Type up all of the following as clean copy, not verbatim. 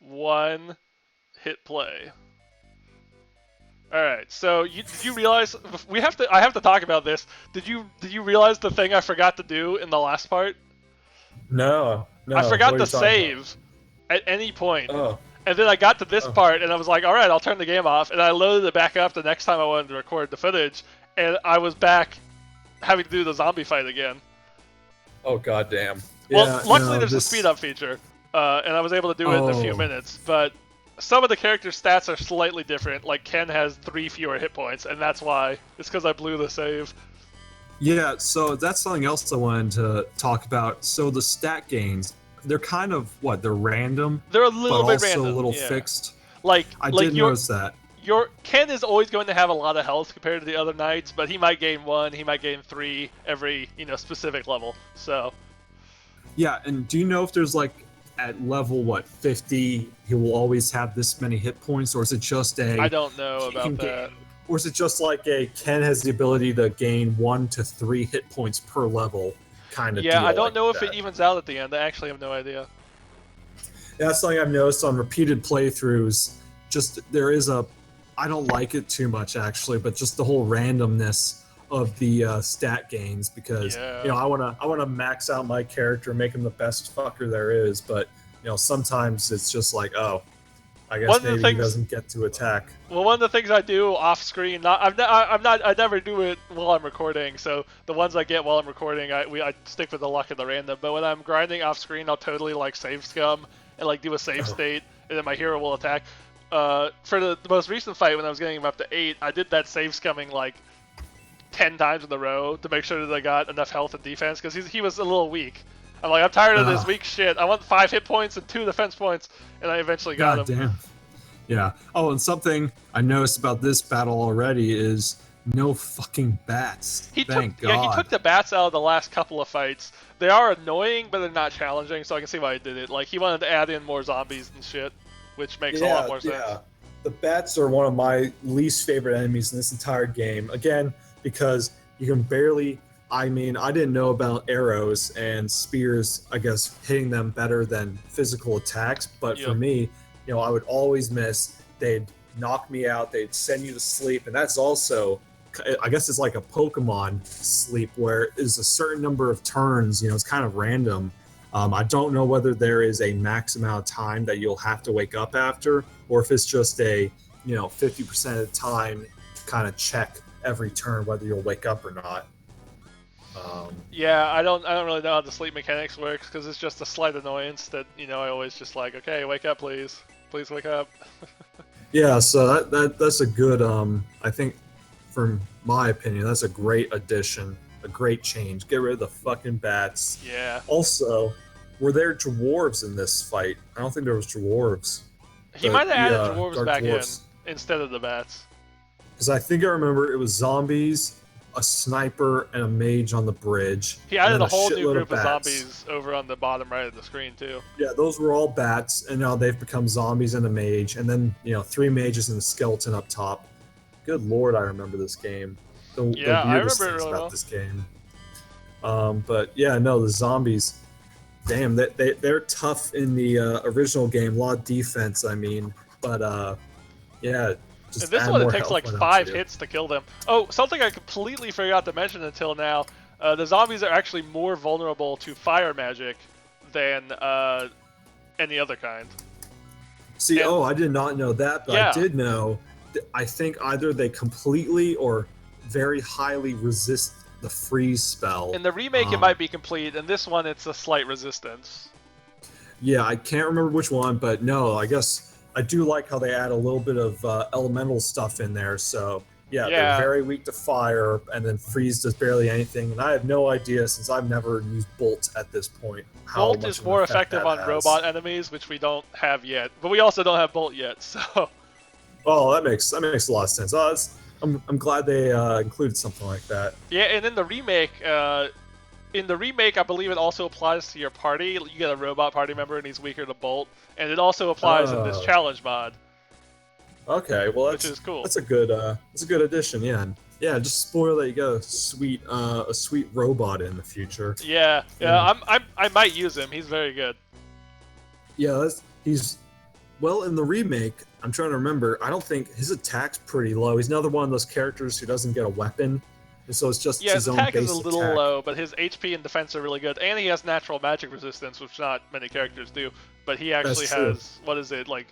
1, hit play. All right. So did you realize I have to talk about this. Did you realize the thing I forgot to do in the last part? No, I no. What forgot are to you talking save at any point. about? And then I got to this Oh, part and I was like, all right, I'll turn the game off. And I loaded it back up the next time I wanted to record the footage, and I was back having to do the zombie fight again. oh, goddamn. Well, Yeah, luckily no, there's a speed this. up feature, and I was able to do it in a few Oh, minutes. But some of the character stats are slightly different. Like Ken has 3 fewer hit points, and that's why. It's because I blew the save. yeah. So that's something else I wanted to talk about. So the stat gains, they're kind of what? They're random, They're a but little bit also a random, little yeah. fixed. Like I like did notice that. your Ken is always going to have a lot of health compared to the other knights, but he might gain 1, he might gain 3 every specific level. So Yeah, and do you know if there's like at level what 50 he will always have this many hit points, or is it just a I don't know he can about that. gain, or is it just like a Ken has the ability to gain 1 to 3 hit points per level kind of Yeah, I deal don't like know if it that? evens out at the end. I actually have no idea. That's something I've noticed on repeated playthroughs. Just there is a, I don't like it too much actually, but just the whole randomness of the stat gains because Yeah. I wanna max out my character, make him the best fucker there is, but sometimes it's just like I One guess of the maybe he things doesn't get to attack. Well, one of the things I do off screen, I never do it while I'm recording. So the ones I get while I'm recording, I stick with the luck of the random. But when I'm grinding off screen, I'll totally like save scum and like do a save state, and then my hero will attack. For the most recent fight when I was getting him up to 8, I did that save scumming like 10 times in a row to make sure that I got enough health and defense because he was a little weak. I'm like, I'm tired of this weak shit. I want 5 hit points and 2 defense points, and I eventually got God him. damn. Yeah. Oh, and something I noticed about this battle already is no fucking bats. Thank God. He took the bats out of the last couple of fights. They are annoying, but they're not challenging, so I can see why he did it. Like, he wanted to add in more zombies and shit, which makes a lot more sense. Yeah. The bats are one of my least favorite enemies in this entire game. Again, because you can barely. I mean, I didn't know about arrows and spears, I guess, hitting them better than physical attacks. But for me, I would always miss. They'd knock me out. They'd send you to sleep. And that's also, I guess it's like a Pokemon sleep where it's a certain number of turns. It's kind of random. I don't know whether there is a max amount of time that you'll have to wake up after, or if it's just a 50% of the time kind of check every turn whether you'll wake up or not. Yeah, I don't really know how the sleep mechanics works because it's just a slight annoyance that I always just like, okay, wake up, please wake up. Yeah, so that's a good I think, from my opinion, that's a great addition, a great change. Get rid of the fucking bats. Yeah. Also, were there dwarves in this fight? I don't think there was dwarves. He might have added dwarves back in instead of the bats. Because I think I remember it was zombies, a sniper, and a mage on the bridge. He added a whole new group of zombies over on the bottom right of the screen too. Yeah, those were all bats, and now they've become zombies and a mage, and then 3 mages and a skeleton up top. Good lord, I remember this game. The weirdest things about this game. But yeah, no, the zombies. Damn, they're tough in the original game. A lot of defense, I mean, but yeah. In this one, it takes like 5 hits to kill them. Oh, something I completely forgot to mention until now. The zombies are actually more vulnerable to fire magic than any other kind. See, I did not know that, but I did know. I think either they completely or very highly resist the freeze spell. In the remake, it might be complete. In this one, it's a slight resistance. Yeah, I can't remember which one, but no, I guess I do like how they add a little bit of elemental stuff in there. So yeah, they're very weak to fire, and then freeze does barely anything. And I have no idea, since I've never used Bolt at this point. Bolt is more effective on robot enemies, which we don't have yet. But we also don't have Bolt yet, so. Oh, that makes a lot of sense. I'm glad they included something like that. Yeah, and in the remake, I believe it also applies to your party. You get a robot party member, and he's weaker to Bolt, and it also applies in this challenge mod. Okay, well which is cool. That's a good addition. Yeah, yeah. Just spoil that you got a sweet robot in the future. Yeah. I might use him. He's very good. Yeah, Well, in the remake, I'm trying to remember. I don't think his attack's pretty low. He's another one of those characters who doesn't get a weapon, and so it's just Yeah, his his own attack is a base little attack. low, but his HP and defense are really good, and he has natural magic resistance, which not many characters do. But he That's actually true. has, what is it, like,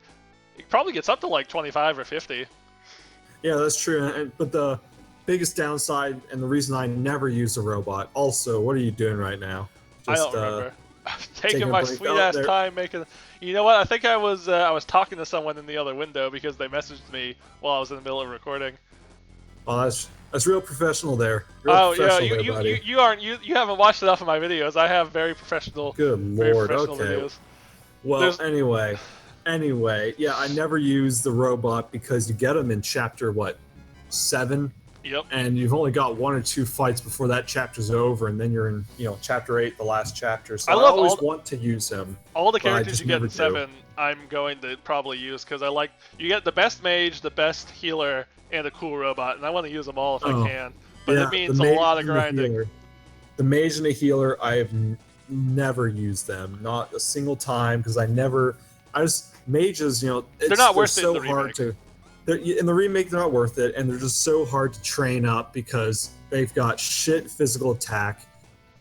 he probably gets up to like 25 or 50. Yeah, that's true. But the biggest downside, and the reason I never use a robot. Also, what are you doing right now? I Just don't remember. taking Taking a my break sweet out ass there. time making. You know what? I think I was talking to someone in the other window because they messaged me while I was in the middle of recording. Oh, that's real professional there. Real Oh yeah, professional there, buddy. you haven't watched enough of my videos. I have very professional, Good very lord. professional Okay. videos. Well, There's- anyway, yeah, I never use the robot because you get them in chapter what, 7, Yep. and you've only got 1 or 2 fights before that chapter's over, and then you're in, chapter 8, the last chapter. So I I, love always all- want to use him. All the But I characters just you get in never do. 7, I'm going to probably use because you get the best mage, the best healer, and a cool robot, and I want to use them all if I Oh, can. But Yeah, it means the a mage lot of and the grinding. healer. The mage and the healer, I have never used them, not a single time, because mages, They're not worth it in so the hard remake. to. In the remake, they're not worth it, and they're just so hard to train up because they've got shit physical attack.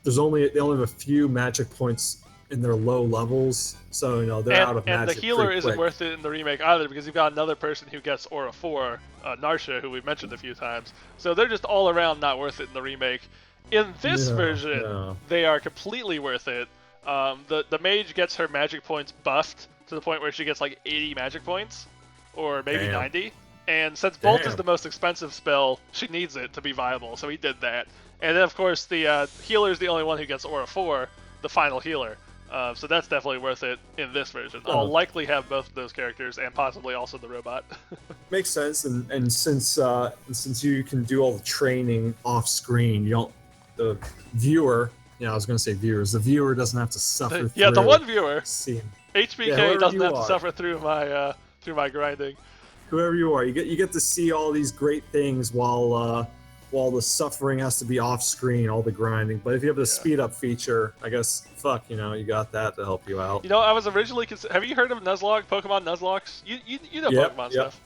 They only have a few magic points in their low levels, so they're out of And the magic. healer pretty isn't quick. worth it in the remake either because you've got another person who gets Aura 4, Narsha, who we've mentioned a few times. So they're just all around not worth it in the remake. In this No, version, no. they are completely worth it. The mage gets her magic points buffed to the point where she gets like 80 magic points, or maybe Damn. 90. And since Bolt is Damn. the most expensive spell, she needs it to be viable, so he did that. And then of course the healer is the only one who gets Aura 4, the final healer. So that's definitely worth it in this version. Oh. I'll likely have both of those characters and possibly also the robot. Makes sense, and since you can do all the training off screen, the viewer. I was going to say viewers. The viewer doesn't have to suffer. Yeah, the through one viewer, seeing HBK, Yeah, whoever doesn't you have to are. suffer through my grinding. whoever you are. You get to see all these great things while the suffering has to be off screen, all the grinding. But if you have the speed up feature, I guess you got that to help you out. I was originally have you heard of Nuzlocke, Pokemon Nuzlocks? You know Yep, Pokemon yep. stuff.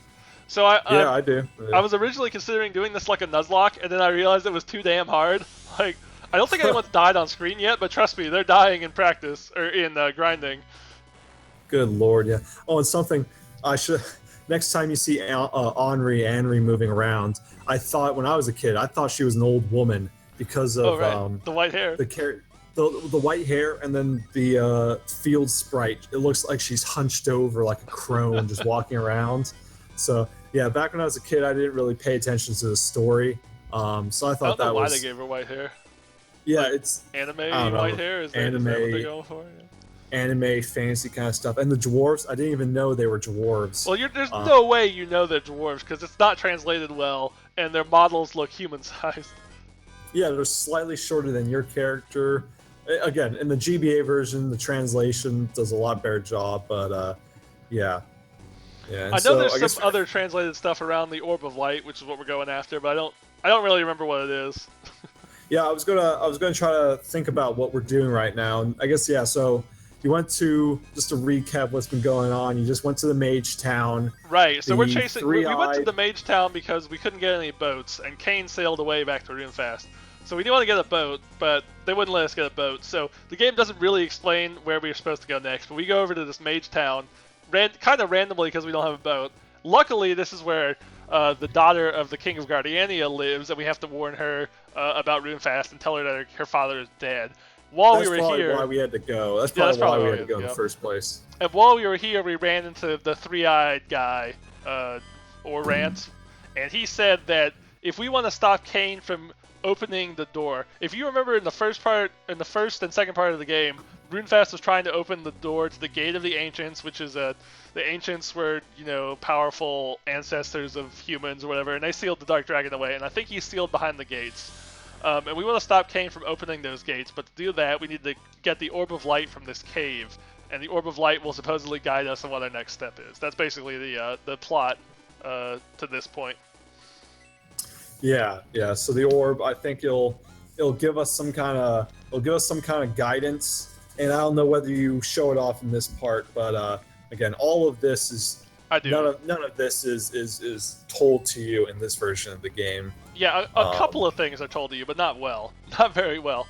So I do. I was originally considering doing this like a Nuzlocke, and then I realized it was too damn hard. Like, I don't think anyone's died on screen yet, but trust me, they're dying in practice, or in grinding. Good lord, yeah. Oh, and something I should. Next time you see Anri moving around, when I was a kid, I thought she was an old woman because of Oh, right. The white hair. the white hair, and then the field sprite. It looks like she's hunched over like a crone, just walking around. So yeah, back when I was a kid, I didn't really pay attention to the story. So I I thought don't know that why was they gave her white hair. yeah, like, it's Anime I don't know. white hair? Is that what Anime. they're going for? Yeah. anime fantasy kind of stuff. And the dwarves, I didn't even know they were dwarves. Well, there's no way you know they're dwarves because it's not translated well, and their models look human-sized. Yeah, they're slightly shorter than your character. Again, in the GBA version, the translation does a lot better job, but yeah. Yeah. I know there's some other translated stuff around the Orb of Light, which is what we're going after, but I don't really remember what it is. Yeah, I was gonna try to think about what we're doing right now. And I guess yeah, so you went to, just to recap what's been going on, you just went to the Mage Town. Right, so we're chasing. We went to three-eyed- the Mage Town because we couldn't get any boats, and Kane sailed away back to Runefast. So we didn't want to get a boat, but they wouldn't let us get a boat. So the game doesn't really explain where we're supposed to go next. But we go over to this Mage Town, kind of randomly because we don't have a boat. Luckily, this is where the daughter of the King of Guardiania lives, and we have to warn her about Runefast and tell her that her father is dead. While That's we were probably here, why we had to go. That's Yeah, that's probably why probably we had to go in yeah. the first place. and while we were here, we ran into the three-eyed guy, Orant, and he said that if we want to stop Kane from opening the door, if you remember in the first and second part of the game, Runefast was trying to open the door to the Gate of the Ancients, which is the Ancients were, powerful ancestors of humans or whatever, and they sealed the Dark Dragon away, and I think he's sealed behind the gates. And we want to stop Kane from opening those gates, but to do that, we need to get the Orb of Light from this cave, and the Orb of Light will supposedly guide us on what our next step is. That's basically the plot to this point. Yeah. So the orb, I think it'll give us some kind of guidance, and I don't know whether you show it off in this part, but again, all of this is I do. none of this is told to you in this version of the game. Yeah, a couple of things are told to you, but not well. Not very well.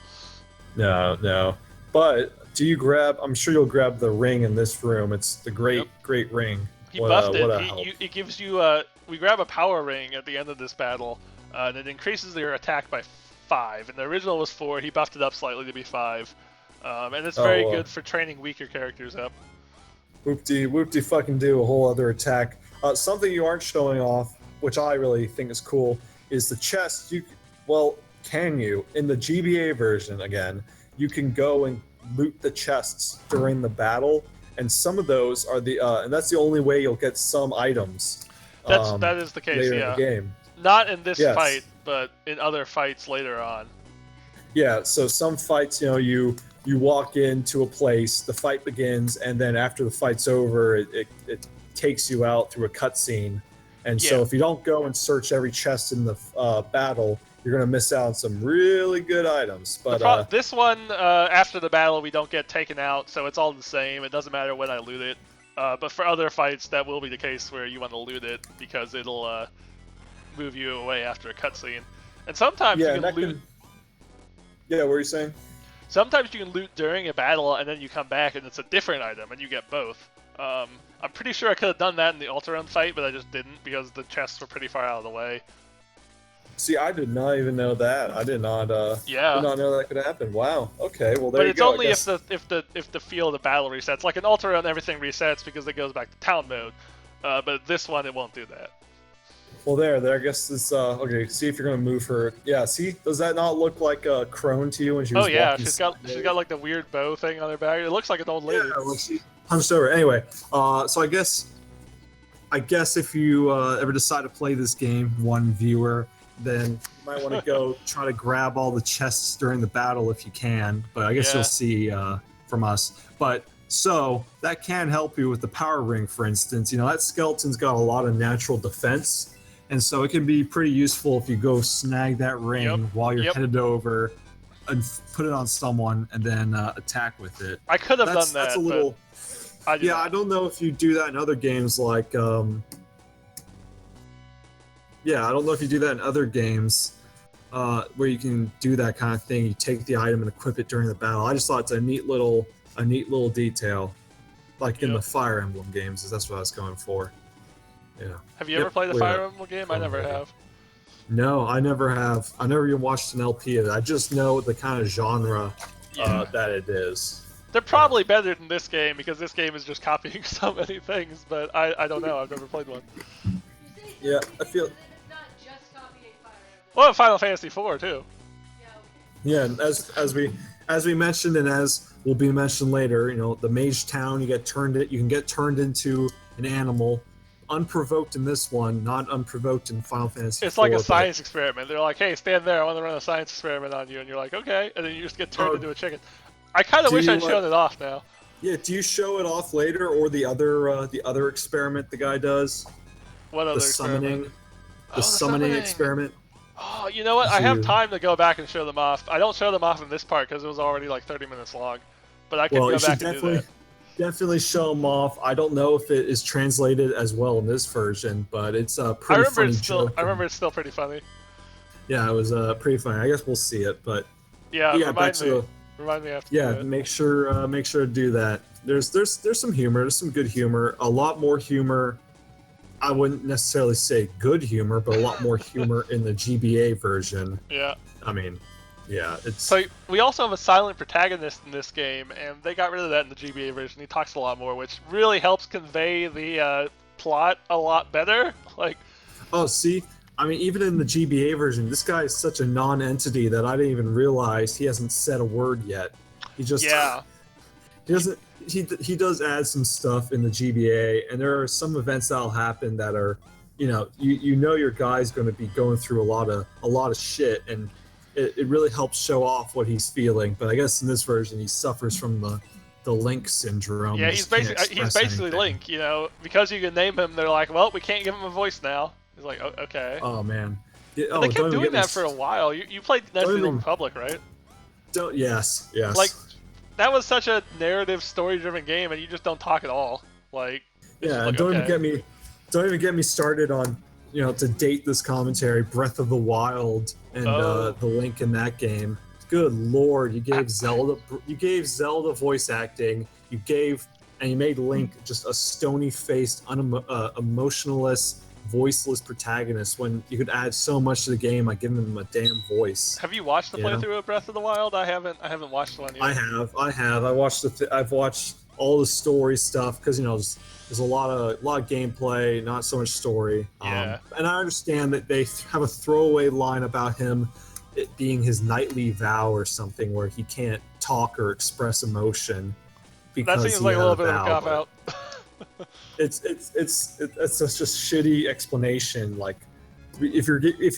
No. But do you grab? I'm sure you'll grab the ring in this room. It's the great ring. He buffed it. It gives you we grab a power ring at the end of this battle, and it increases your attack by 5. And the original was 4. He buffed it up slightly to be 5, and it's very good for training weaker characters up. Whoop-de fucking do a whole other attack. Something you aren't showing off, which I really think is cool, is the chest. Can you in the GBA version again? You can go and loot the chests during the battle, and some of those are and that's the only way you'll get some items. That is the case, yeah. In the game. Not in this fight, but in other fights later on. Yeah, so some fights, you walk into a place, the fight begins, and then after the fight's over, it takes you out through a cutscene. And so if you don't go and search every chest in the battle, you're going to miss out on some really good items. But this one, after the battle, we don't get taken out, so it's all the same. It doesn't matter when I loot it. But for other fights, that will be the case where you want to loot it because it'll move you away after a cutscene. And sometimes you can loot. Yeah, what were you saying? Sometimes you can loot during a battle, and then you come back, and it's a different item, and you get both. I'm pretty sure I could have done that in the Ultra fight, but I just didn't because the chests were pretty far out of the way. See, I did not even know that. I did not. Did not know that could happen. Wow. Okay. Well, there you go. But it's only if the field of battle resets. Like in Ultra Run, everything resets because it goes back to town mode. But this one, it won't do that. Well, there. I guess it's okay. See if you're gonna move her. Yeah. See, does that not look like a crone to you when she was? Oh yeah, she's got like the weird bow thing on her back. It looks like an old lady. Yeah. Well, she hunched over. Anyway, so I guess if you ever decide to play this game, one viewer, then you might want to go try to grab all the chests during the battle if you can. But I guess you'll see from us. But so that can help you with the power ring, for instance. That skeleton's got a lot of natural defense, and so it can be pretty useful if you go snag that ring while you're headed over and put it on someone and then attack with it. I could have done that. That's a little. I don't know if you do that in other games like. I don't know if you do that in other games where you can do that kind of thing. You take the item and equip it during the battle. I just thought it's a neat little detail, like in the Fire Emblem games. That's what I was going for. Yeah. Have you ever played the Fire Emblem game? I never have. No, I never have. I never even watched an LP of it. I just know the kind of genre that it is. They're probably better than this game because this game is just copying so many things. But I don't know. I've never played one. Yeah, I feel. Well, Final Fantasy IV too. Yeah, and as we mentioned, and as will be mentioned later, the Mage Town, you can get turned into an animal, unprovoked in this one, not unprovoked in Final Fantasy. It's like a science experiment. They're like, "Hey, stand there! I want to run a science experiment on you," and you're like, "Okay," and then you just get turned into a chicken. I kind of wish I'd shown it off now. Yeah, do you show it off later, or the other experiment the guy does? What other experiment? The summoning experiment. Oh, you know what? I have time to go back and show them off. I don't show them off in this part because it was already like 30 minutes long. But I can go back and do that. Definitely show them off. I don't know if it is translated as well in this version, but it's a pretty funny joke. I remember it's still pretty funny. Yeah, it was pretty funny. I guess we'll see it, but remind me after. Yeah, make sure to do that. There's some humor. There's some good humor. A lot more humor. I wouldn't necessarily say good humor, but a lot more humor in the GBA version. Yeah. I mean, it's... So we also have a silent protagonist in this game, and they got rid of that in the GBA version. He talks a lot more, which really helps convey the plot a lot better. Oh, see? I mean, even in the GBA version, this guy is such a non-entity that I didn't even realize he hasn't said a word yet. He just... Yeah. He doesn't... He does add some stuff in the GBA, and there are some events that'll happen that are, your guy's going to be going through a lot of shit, and it really helps show off what he's feeling. But I guess in this version, he suffers from the Link syndrome. Yeah, he's basically Link. Because you can name him, they're like, well, we can't give him a voice now. He's like, oh, okay. Oh man. But they kept doing that for a while. You played Knights of the Republic, right? Yes. That was such a narrative, story-driven game, and you just don't talk at all. Like, it's just Yeah, like, and don't okay. don't even get me started on, to date this commentary, Breath of the Wild and Oh. the Link in that game. Good lord, you gave Zelda voice acting. And you made Link just a stony-faced, emotionless, voiceless protagonist when you could add so much to the game by giving him a damn voice. Have you watched the You know? playthrough of Breath of the Wild? I haven't watched one yet. I have. I've watched all the story stuff because there's a lot of gameplay, not so much story. Yeah. And I understand that they have a throwaway line about him, it being his nightly vow or something, where he can't talk or express emotion because That seems he like a had little bit of a vow, cop but out. it's such a shitty explanation. Like, if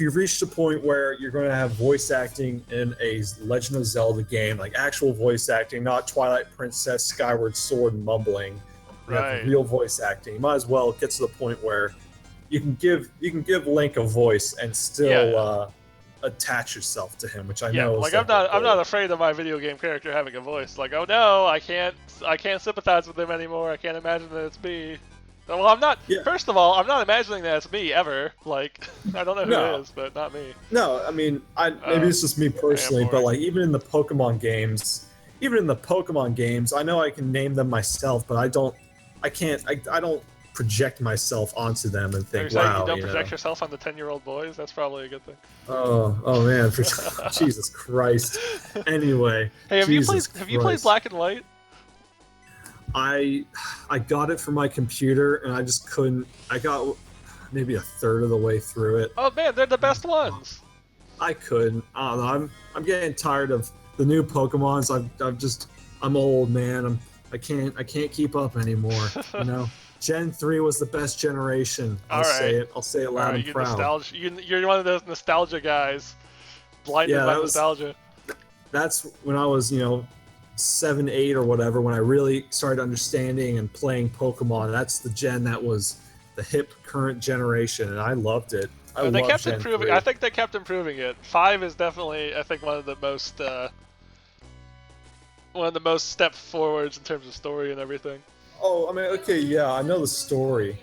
you've reached a point where you're going to have voice acting in a Legend of Zelda game, like actual voice acting, not Twilight Princess, Skyward Sword mumbling, you have Right. real voice acting. You might as well get to the point where you can give Link a voice and still attach yourself to him, which I know is like the I'm whole not goal. afraid of my video game character having a voice. Like, oh no, I can't sympathize with him anymore. I can't imagine that it's me. Well, I'm not. Yeah. First of all, I'm not imagining that it's me ever. Like, I don't know who No. it is, but not me. No, I mean, maybe it's just me personally, but bored. like even in the Pokemon games, I know I can name them myself, but I don't project myself onto them and Are you think, saying wow, you don't project yourself on the 10-year-old boys? That's probably a good thing. Oh man, Jesus Christ. Anyway, Hey, have Jesus you played Black and White? I got it from my computer and I just couldn't. I got maybe a third of the way through it. Oh man, they're the best ones. I couldn't. I don't know. I'm getting tired of the new Pokemons. I'm old, man. I can't keep up anymore. Gen 3 was the best generation. I'll say it loud and proud. You're one of those nostalgia guys, blinded by nostalgia. That's when I was 7, 8 or whatever, when I really started understanding and playing Pokemon. That's the gen that was the hip current generation, and I loved it. They kept improving. 3. I think they kept improving it. 5 is definitely, I think, one of the most step forwards in terms of story and everything. Oh, I mean, okay, yeah, I know the story.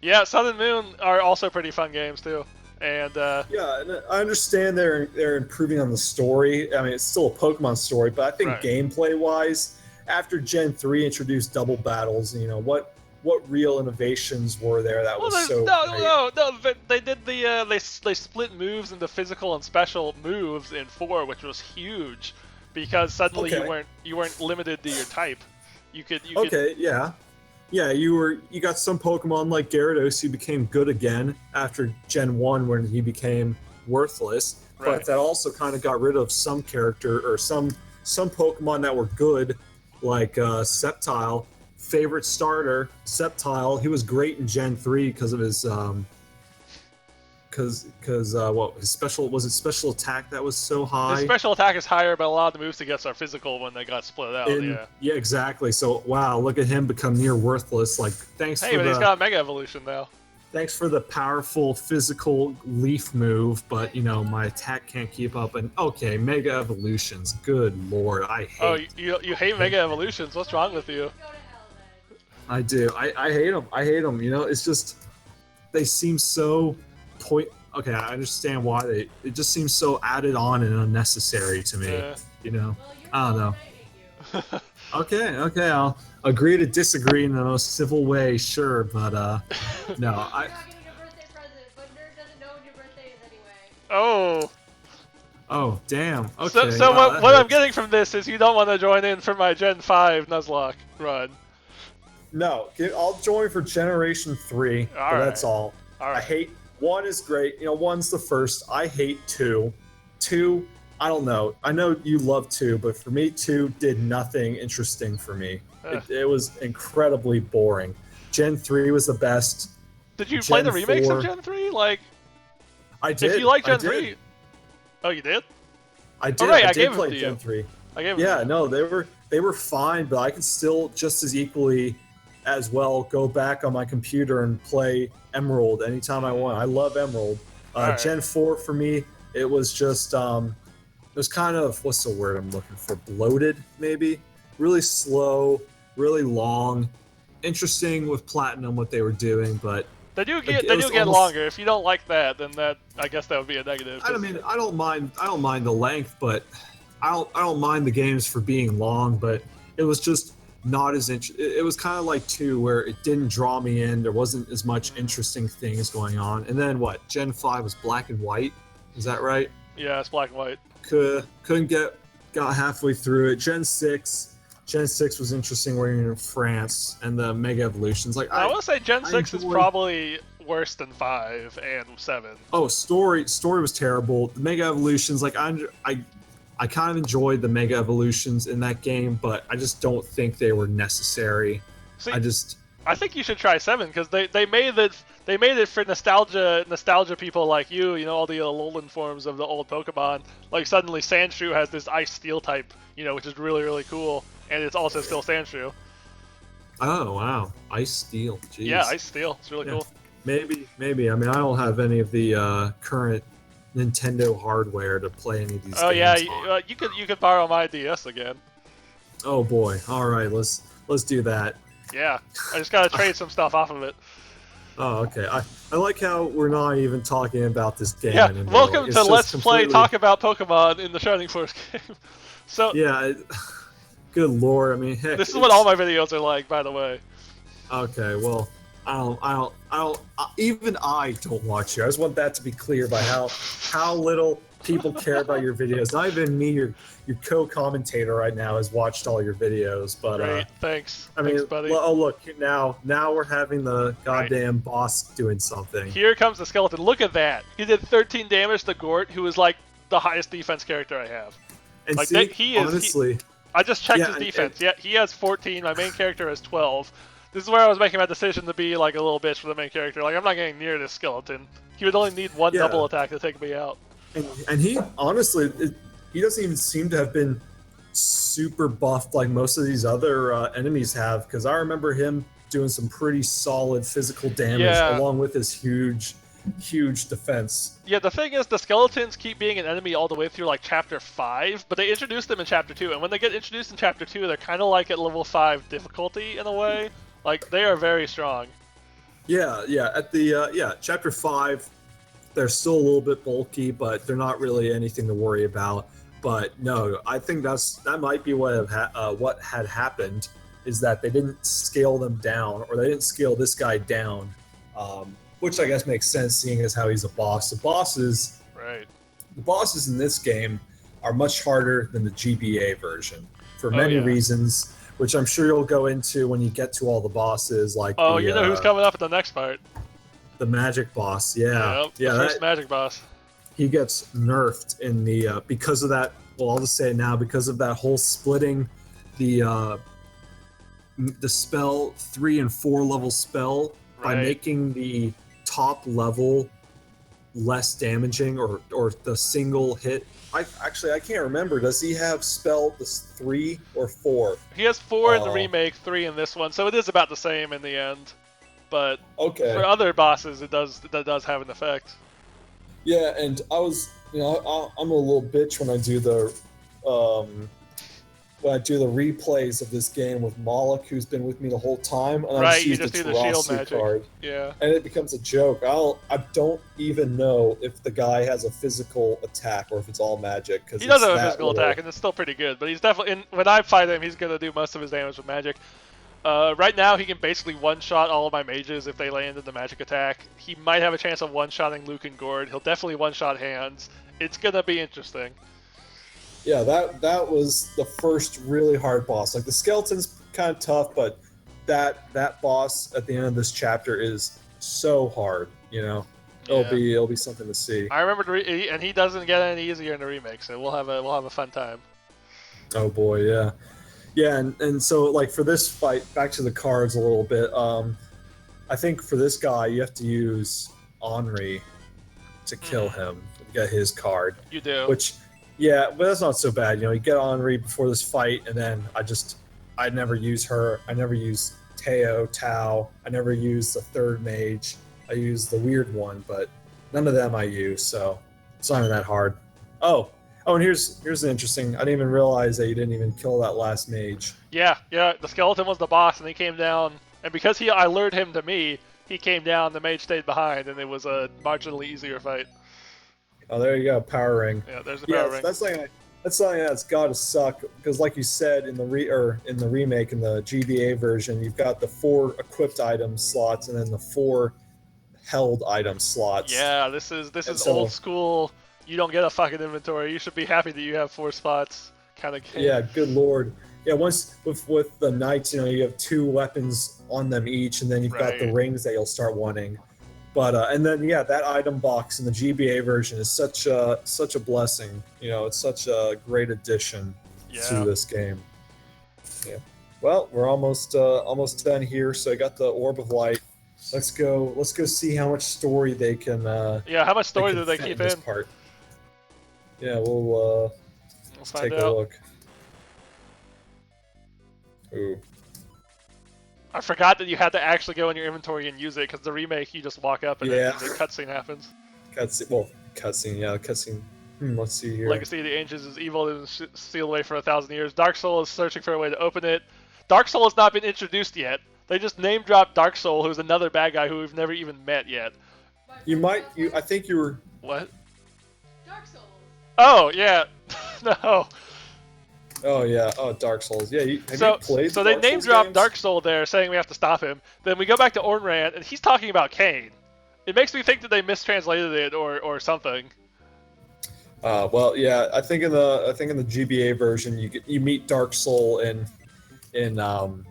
Yeah, Sun and Moon are also pretty fun games too. And yeah, and I understand they're improving on the story. I mean, it's still a Pokemon story, but I think gameplay-wise, after Gen 3 introduced double battles, what real innovations were there that was so great? No, they did they split moves into physical and special moves in 4, which was huge, because suddenly you weren't limited to your type. You could Yeah, you got some Pokemon like Gyarados who became good again after Gen 1 when he became worthless, but that also kind of got rid of some character or some Pokemon that were good, like Sceptile. Favorite starter, Sceptile. He was great in Gen 3 because of his his special attack that was so high. His special attack is higher, but a lot of the moves he gets are physical when they got split out. Yeah, exactly. So wow, look at him become near worthless. Like he's got a Mega Evolution now. Thanks for the powerful physical leaf move, but my attack can't keep up. And okay, Mega Evolutions. Good lord, I hate. Oh, you hate Mega Evolutions? What's wrong with you? I do. I hate them. It's just they seem so Okay, I understand why it just seems so added on and unnecessary to me. I don't know. Okay, I'll agree to disagree in the most civil way, sure, but no, I. Oh, damn. Okay. So what I'm getting from this is you don't want to join in for my Gen 5 Nuzlocke run. No, I'll join for Generation 3, but that's all. I hate 1 is great. 1's the first. I hate 2. 2, I don't know. I know you love 2, but for me, 2 did nothing interesting for me. It was incredibly boring. Gen 3 was the best. Did you play the remakes of Gen 3? Like, I did. If you like Gen 3, oh, you did? I did. Oh, right, I did play Gen 3. I gave them to you. No, they were fine, but I could still just as equally as well go back on my computer and play Emerald anytime I want. I love Emerald. Gen 4 for me, it was just it was kind of, what's the word I'm looking for? Bloated, maybe. Really slow. really long, interesting with Platinum what they were doing, but They do it get was almost, longer. If you don't like that, then I guess that would be a negative. I mean, I don't mind the length, but I don't mind the games for being long, but it was just not as it was kind of like 2 where it didn't draw me in. There wasn't as much interesting things going on. And then what? Gen 5 was black and white. Is that right? Yeah, it's black and white. Couldn't got halfway through it. Gen 6 was interesting where you're in France and the Mega Evolutions. Like I want to say Gen 6 is probably worse than 5 and 7. Oh, story was terrible. The Mega Evolutions, like I kind of enjoyed the Mega Evolutions in that game, but I just don't think they were necessary. See, I think you should try 7 because they made it for nostalgia people like you know, all the Alolan forms of the old Pokemon. Like suddenly Sandshrew has this Ice Steel type, you know, which is really, really cool, and it's also still Sandshrew. Oh wow, Ice Steel. Jeez. Yeah, Ice Steel. It's really cool. Maybe. I mean, I don't have any of the current Nintendo hardware to play any of these games. Oh yeah, you could borrow my DS again. Oh boy. All right, let's do that. Yeah, I just gotta trade some stuff off of it. Oh, okay. I like how we're not even talking about this game anymore. Welcome to Let's Play Talk About Pokemon in the Shining Force game. So yeah, good lord. I mean, heck, this is what all my videos are like, by the way. Okay, well, even I don't watch you. I just want that to be clear by how little people care about your videos. Not even me, your co-commentator right now has watched all your videos. But great, thanks. I mean, thanks, buddy. Oh look, now we're having the goddamn boss doing something. Here comes the skeleton. Look at that. He did 13 damage to Gort, who is like the highest defense character I have. And like see, honestly, I just checked his defense. Yeah, he has 14. My main character has 12. This is where I was making my decision to be like a little bitch for the main character. Like, I'm not getting near this skeleton. He would only need one double attack to take me out. And he, honestly, he doesn't even seem to have been super buffed like most of these other enemies have, because I remember him doing some pretty solid physical damage along with his huge defense. Yeah, the thing is, the skeletons keep being an enemy all the way through like Chapter 5, but they introduced them in Chapter 2, and when they get introduced in Chapter 2, they're kind of like at level 5 difficulty in a way. Like, they are very strong. Yeah. At the Chapter 5, they're still a little bit bulky, but they're not really anything to worry about. But no, I think that might be what had happened, is that they didn't scale them down, or they didn't scale this guy down, which I guess makes sense, seeing as how he's a boss. The bosses in this game are much harder than the GBA version for many reasons, which I'm sure you'll go into when you get to all the bosses. Like, you know who's coming up at the next part? The magic boss. Yeah, the first magic boss. He gets nerfed in the because of that. Well, I'll just say it now, because of that whole splitting the spell 3 and 4 level spell by making the top level less damaging, or the single hit. I can't remember. Does he have spell this 3 or 4? He has 4 in the remake, 3 in this one, so it is about the same in the end. But for other bosses, that does have an effect. Yeah, and I'm a little bitch when I do the replays of this game with Moloch, who's been with me the whole time, and I you just do the shield magic card. Yeah, and it becomes a joke. I don't even know if the guy has a physical attack or if it's all magic. Because he does have a physical attack, and it's still pretty good. But he's definitely when I fight him, he's gonna do most of his damage with magic. Right now, he can basically one-shot all of my mages if they land in the magic attack. He might have a chance of one-shotting Luke and Gord. He'll definitely one-shot Hands. It's gonna be interesting. Yeah, that was the first really hard boss. Like, the skeleton's kind of tough, but that boss at the end of this chapter is so hard. You know, it'll be something to see. I remember, and he doesn't get any easier in the remake, so we'll have a fun time. Oh boy, yeah. Yeah, and so, like, for this fight, back to the cards a little bit, I think for this guy, you have to use Henri to kill him, get his card. You do. Which, yeah, but that's not so bad. You know, you get Henri before this fight, and then I never use her. I never use Tao. I never use the third mage. I use the weird one, but none of them I use, so it's not even that hard. Oh, Oh, and here's an interesting. I didn't even realize that you didn't even kill that last mage. Yeah, yeah. The skeleton was the boss, and he came down. And because I lured him to me, he came down. The mage stayed behind, and it was a marginally easier fight. Oh, there you go, power ring. Yeah, there's the Yeah, power ring. that's something that's got to suck because, like you said in the in the remake in the GBA version, you've got the 4 equipped item slots and then the 4 held item slots. Yeah, this is so, old school. You don't get a fucking inventory. You should be happy that you have 4 spots. Kind of game. Yeah, good lord. Yeah, once with the knights, you know, you have 2 weapons on them each, and then you've got the rings that you'll start wanting. But and then yeah, that item box in the GBA version is such a blessing. You know, it's such a great addition to this game. Yeah. Well, we're almost done here. So I got the Orb of Light. Let's go see how much story they can. Yeah, how much story do they keep in? This part. Yeah, we'll take a look. Ooh. I forgot that you had to actually go in your inventory and use it because the remake you just walk up and then the cutscene happens. Cutscene, yeah, cutscene. Let's see here. Legacy of the Ancients is evil and sealed away for 1,000 years. Dark Soul is searching for a way to open it. Dark Soul has not been introduced yet. They just name dropped Dark Soul, who's another bad guy who we've never even met yet. I think you were. What? Dark Souls. Oh yeah, no. Oh yeah, Dark Souls. Yeah, have you played? So they name dropped Dark Soul there, saying we have to stop him. Then we go back to Ornrand, and he's talking about Cain. It makes me think that they mistranslated it or something. Well, yeah, I think in the GBA version you meet Dark Soul in the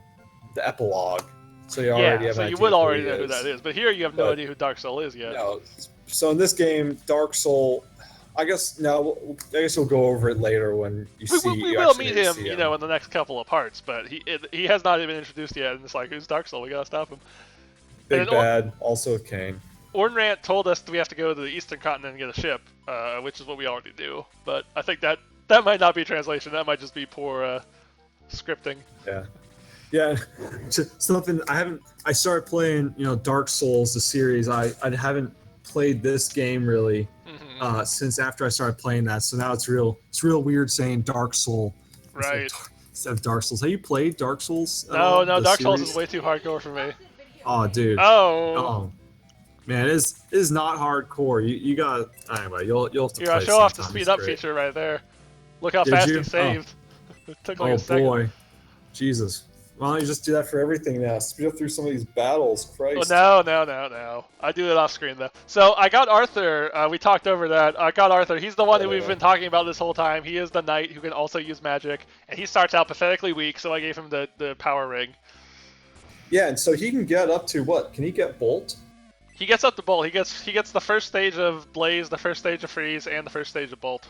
epilogue, so you already have an idea you would already who know who that is. But here you have no idea who Dark Soul is yet. No, so in this game, Dark Soul. I guess we'll go over it later when you see. We will meet him, you know, in the next couple of parts. But he has not even introduced yet, and it's like, who's Dark Soul? We gotta stop him. Big bad, also Cain. Ornrand told us that we have to go to the Eastern Continent and get a ship, which is what we already do. But I think that might not be translation. That might just be poor scripting. Yeah. Something I started playing, you know, Dark Souls, the series. I haven't played this game really. Since after I started playing that, so now it's real weird saying Dark Soul instead of Dark Souls. Have you played Dark Souls? No, Dark Souls is way too hardcore for me. Oh, dude. Oh, man, it is not hardcore. You got anyway. You'll have to. Here, I'll show off the speed up feature right there. Look how fast he saved. It took like a second. Oh boy, Jesus. Why don't you just do that for everything now? Speed up through some of these battles, Christ. Oh, no. I do it off screen, though. So I got Arthur. We talked over that. I got Arthur. He's the one who we've been talking about this whole time. He is the knight who can also use magic. And he starts out pathetically weak, so I gave him the power ring. Yeah, and so he can get up to what? Can he get Bolt? He gets up to Bolt. He gets the first stage of Blaze, the first stage of Freeze, and the first stage of Bolt.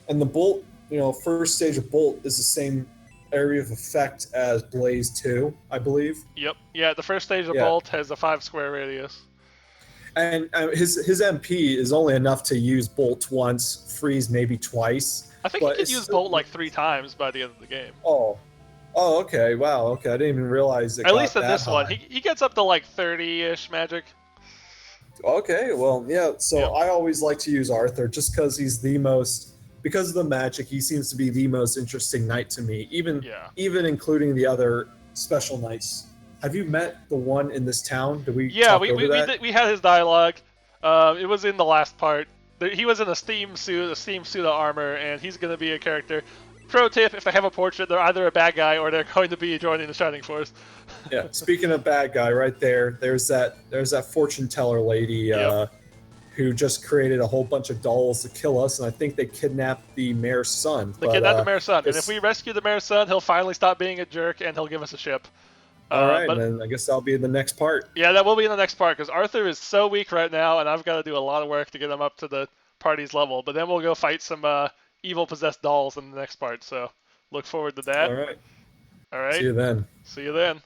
And the Bolt, you know, first stage of Bolt is the same area of effect as Blaze 2, I believe. Yep. Yeah, the first stage of Bolt has a 5 square radius. And his MP is only enough to use Bolt once, Freeze maybe twice. I think he could use Bolt like 3 times by the end of the game. Oh, okay. Wow. Okay, I didn't even realize it. At least in this one, he gets up to like 30-ish magic. Okay. Well, yeah. So I always like to use Arthur just because he's the most. Because of the magic, he seems to be the most interesting knight to me, even including the other special knights. Have you met the one in this town? Did we? Yeah, we had his dialogue. It was in the last part. He was in a steam suit of armor, and he's going to be a character. Pro tip: if they have a portrait, they're either a bad guy or they're going to be joining the Shining Force. Yeah. Speaking of bad guy, right there, there's that fortune teller lady. Who just created a whole bunch of dolls to kill us, and I think they kidnapped the mayor's son. They kidnapped the mayor's son, and if we rescue the mayor's son, he'll finally stop being a jerk, and he'll give us a ship. All right, and then I guess that'll be in the next part. Yeah, that will be in the next part, because Arthur is so weak right now, and I've got to do a lot of work to get him up to the party's level. But then we'll go fight some evil possessed dolls in the next part, so look forward to that. All right. All right. See you then. See you then.